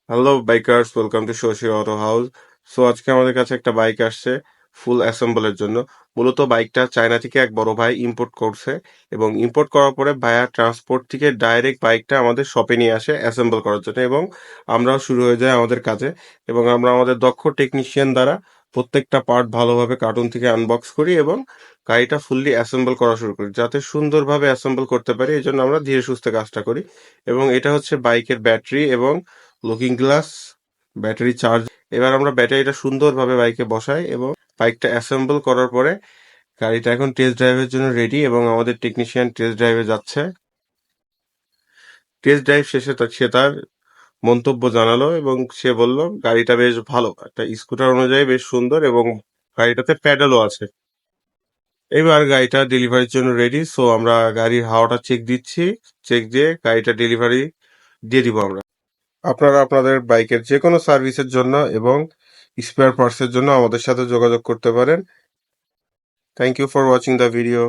Hello bikers, welcome to Shashi auto house. So আজকে আমাদের কাছে একটা বাইক আসছে ফুল অ্যাসেম্বলের জন্য। মূলত বাইকটা চায়না থেকে এক বড় ভাই ইম্পোর্ট করছে এবং ইম্পোর্ট করার পরে ভায়া ট্রান্সপোর্ট থেকে ডাইরেক্ট বাইকটা আমাদের শপে নিয়ে আসে অ্যাসেম্বল করার জন্য এবং আমরাও শুরু হয়ে যায় আমাদের কাজে এবং আমরা আমাদের দক্ষ টেকনিশিয়ান দ্বারা প্রত্যেকটা পার্ট ভালোভাবে কার্টুন থেকে আনবক্স করি এবং গাড়িটা ফুললি অ্যাসেম্বল করা শুরু করি যাতে সুন্দরভাবে অ্যাসেম্বল করতে পারি। এই জন্য আমরা ধীরে সুস্থে কাজটা করি এবং এটা হচ্ছে বাইকের ব্যাটারি এবং লুকিং গ্লাস, ব্যাটারি চার্জ। এবার আমরা ব্যাটারিটা সুন্দরভাবে বাইকে বসাই এবং বাইকটা অ্যাসেম্বল করার পরে গাড়িটা এখন টেস্ট ড্রাইভের জন্য রেডি এবং আমাদের টেকনিশিয়ান টেস্ট ড্রাইভে যাচ্ছে। টেস্ট ড্রাইভ শেষে সে তার মন্তব্য জানালো এবং সে বলল গাড়িটা বেশ ভালো, একটা স্কুটার অনুযায়ী বেশ সুন্দর এবং গাড়িটাতে প্যাডেলও আছে। এবার গাড়িটা ডেলিভারির জন্য রেডি। সো আমরা গাড়ির হাওয়াটা চেক দিচ্ছি, চেক দিয়ে গাড়িটা ডেলিভারি দিয়ে দিব আমরা। আপনারা আপনাদের বাইকের যে কোনো সার্ভিসের জন্য এবং স্পেয়ার পার্টসের জন্য আমাদের সাথে যোগাযোগ করতে পারেন। Thank you for watching the video.